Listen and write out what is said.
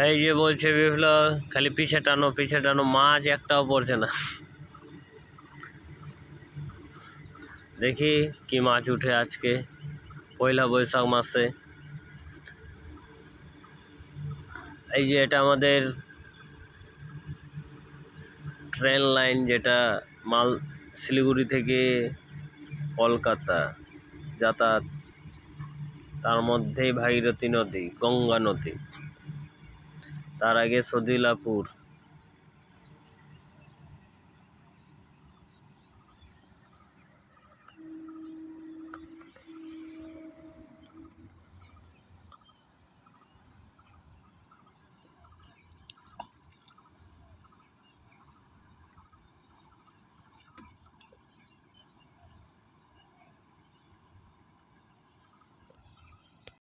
এই যে বলছে বিপ্লব, খালি পিছে টানো, মাছ একটাও পড়ছে না। দেখি কি মাছ উঠে আজকে পয়লা বৈশাখ মাসে। এই যে এটা আমাদের ট্রেন লাইন, যেটা মাল শিলিগুড়ি থেকে কলকাতা যাতায়াত, তার মধ্যেই ভাগীরথী নদী, গঙ্গা নদী, তার আগে সদিলাপুর,